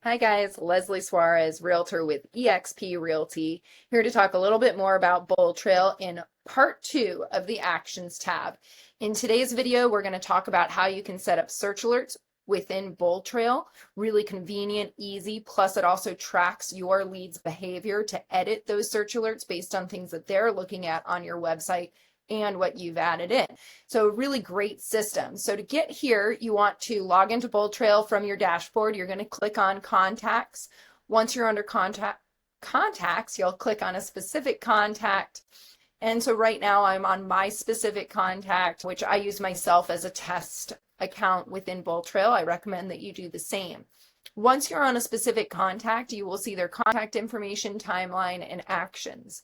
Hi guys, Leslie Suarez, Realtor with eXp Realty, here to talk a little bit more about BoldTrail in part 2 of the Actions tab. In today's video, we're going to talk about how you can set up search alerts within BoldTrail. Really convenient, easy, plus it also tracks your leads' behavior to edit those search alerts based on things that they're looking at on your website and what you've added in. So really great system. So to get here, you want to log into BoldTrail from your dashboard. You're going to click on contacts. Once you're under contacts, you'll click on a specific contact. And so right now I'm on my specific contact, which I use myself as a test account within BoldTrail. I recommend that you do the same. Once you're on a specific contact, you will see their contact information, timeline, and actions.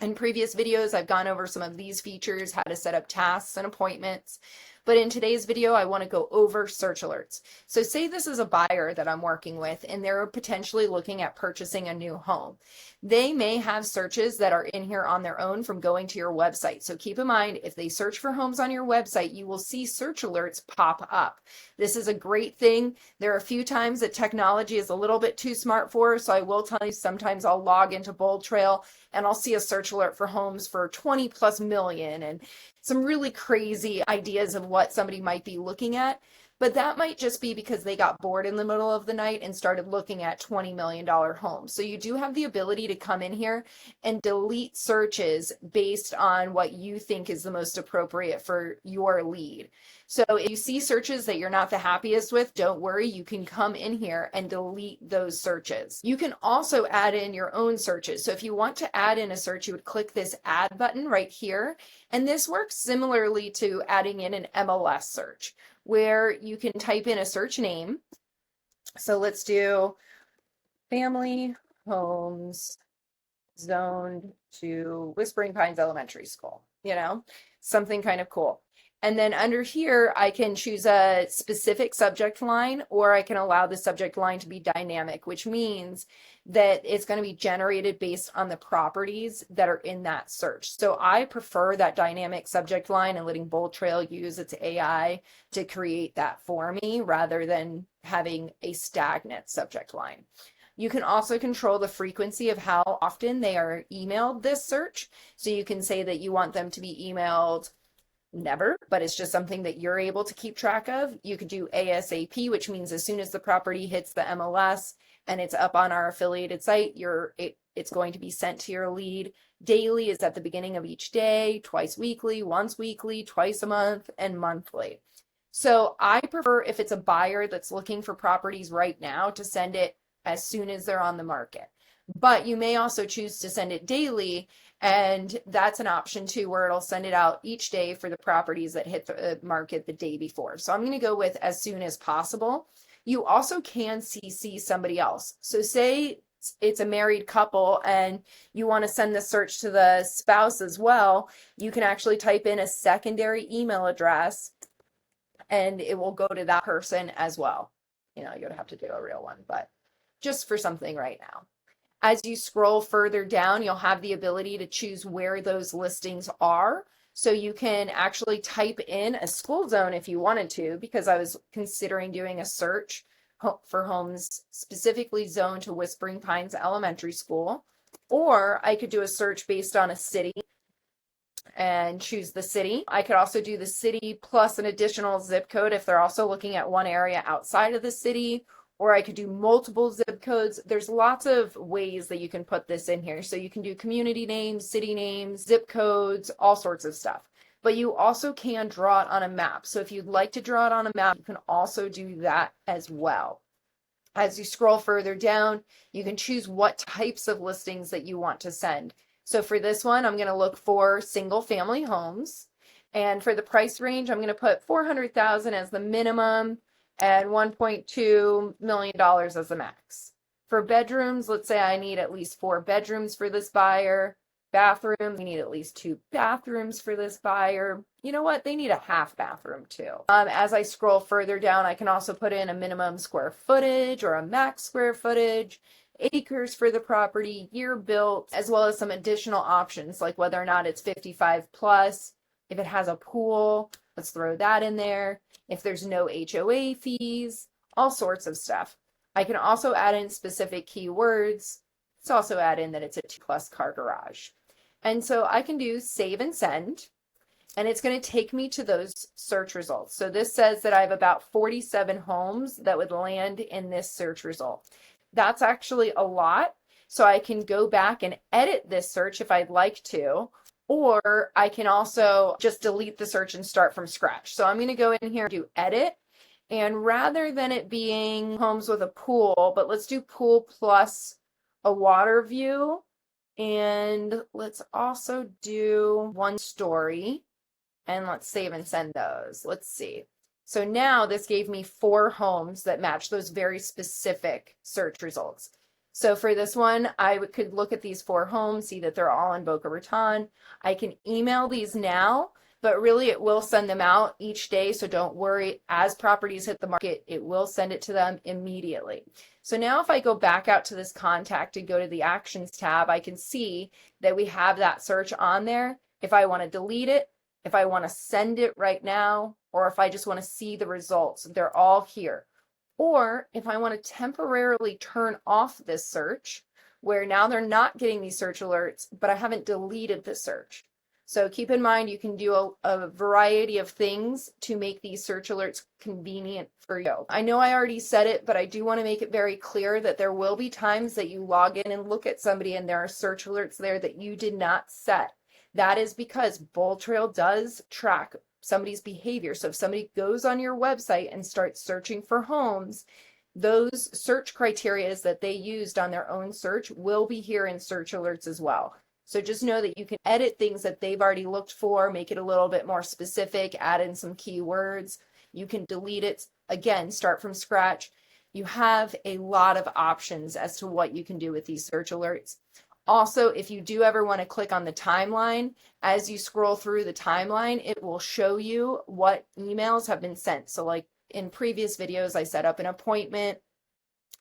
In previous videos, I've gone over some of these features, how to set up tasks and appointments. But in today's video, I want to go over search alerts. So say this is a buyer that I'm working with and they're potentially looking at purchasing a new home. They may have searches that are in here on their own from going to your website. So keep in mind, if they search for homes on your website, you will see search alerts pop up. This is a great thing. There are a few times that technology is a little bit too smart for us. So I will tell you, sometimes I'll log into BoldTrail and I'll see a search alert for homes for 20 plus million and some really crazy ideas of what somebody might be looking at. But that might just be because they got bored in the middle of the night and started looking at $20 million homes. So you do have the ability to come in here and delete searches based on what you think is the most appropriate for your lead. So if you see searches that you're not the happiest with, don't worry, you can come in here and delete those searches. You can also add in your own searches. So if you want to add in a search, you would click this add button right here. And this works similarly to adding in an MLS search, where you can type in a search name. So let's do family homes zoned to Whispering Pines Elementary School, something kind of cool. And then under here, I can choose a specific subject line, or I can allow the subject line to be dynamic, which means that it's going to be generated based on the properties that are in that search. So I prefer that dynamic subject line and letting BoldTrail use its AI to create that for me rather than having a stagnant subject line. You can also control the frequency of how often they are emailed this search. So you can say that you want them to be emailed never, but it's just something that you're able to keep track of. You could do ASAP, which means as soon as the property hits the MLS and it's up on our affiliated site, it's going to be sent to your lead. Daily is at the beginning of each day, twice weekly, once weekly, twice a month, and monthly. So I prefer, if it's a buyer that's looking for properties right now, to send it as soon as they're on the market. But you may also choose to send it daily, and that's an option too, where it'll send it out each day for the properties that hit the market the day before. So I'm going to go with as soon as possible. You also can CC somebody else. So say it's a married couple and you want to send the search to the spouse as well, you can actually type in a secondary email address and it will go to that person as well. You'd have to do a real one, but just for something right now. As you scroll further down, you'll have the ability to choose where those listings are. So you can actually type in a school zone if you wanted to, because I was considering doing a search for homes specifically zoned to Whispering Pines Elementary School. Or I could do a search based on a city and choose the city. I could also do the city plus an additional zip code if they're also looking at one area outside of the city. Or I could do multiple zip codes. There's lots of ways that you can put this in here. So you can do community names, city names, zip codes, all sorts of stuff. But you also can draw it on a map. So if you'd like to draw it on a map, you can also do that as well. As you scroll further down, you can choose what types of listings that you want to send. So for this one, I'm going to look for single family homes. And for the price range, I'm going to put $400,000 as the minimum and $1.2 million as the max. For bedrooms, let's say I need at least 4 bedrooms for this buyer. Bathrooms, we need at least 2 bathrooms for this buyer. You know what? They need a half bathroom too. As I scroll further down, I can also put in a minimum square footage or a max square footage, acres for the property, year built, as well as some additional options like whether or not it's 55 plus, if it has a pool, let's throw that in there. If there's no HOA fees, all sorts of stuff. I can also add in specific keywords. Let's also add in that it's a 2+ car garage. And so I can do save and send, and it's going to take me to those search results. So this says that I have about 47 homes that would land in this search result. That's actually a lot. So I can go back and edit this search if I'd like to, or I can also just delete the search and start from scratch. So I'm going to go in here and do edit. And rather than it being homes with a pool, but let's do pool plus a water view. And let's also do 1-story. And let's save and send those. Let's see. So now this gave me 4 homes that match those very specific search results. So for this one, I could look at these 4 homes, see that they're all in Boca Raton. I can email these now, but really it will send them out each day. So don't worry, as properties hit the market, it will send it to them immediately. So now if I go back out to this contact and go to the actions tab, I can see that we have that search on there. If I want to delete it, if I want to send it right now, or if I just want to see the results, they're all here. Or if I want to temporarily turn off this search, where now they're not getting these search alerts, but I haven't deleted the search. So keep in mind, you can do a variety of things to make these search alerts convenient for you. I know I already said it, but I do want to make it very clear that there will be times that you log in and look at somebody and there are search alerts there that you did not set. That is because BoldTrail does track somebody's behavior. So if somebody goes on your website and starts searching for homes, those search criteria that they used on their own search will be here in search alerts as well. So just know that you can edit things that they've already looked for, make it a little bit more specific, add in some keywords. You can delete it. Again, start from scratch. You have a lot of options as to what you can do with these search alerts. Also, if you do ever want to click on the timeline, as you scroll through the timeline, it will show you what emails have been sent. So like in previous videos, I set up an appointment,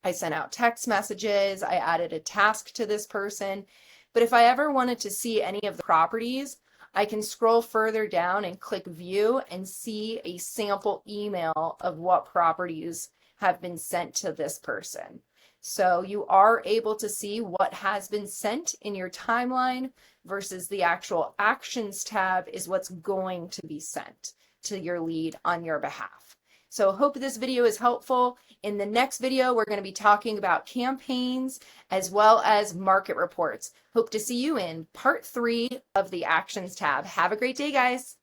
I sent out text messages, I added a task to this person. But if I ever wanted to see any of the properties, I can scroll further down and click view and see a sample email of what properties have been sent to this person. So you are able to see what has been sent in your timeline versus the actual actions tab is what's going to be sent to your lead on your behalf. So hope this video is helpful. In the next video, we're going to be talking about campaigns as well as market reports. Hope to see you in part 3 of the actions tab. Have a great day, guys.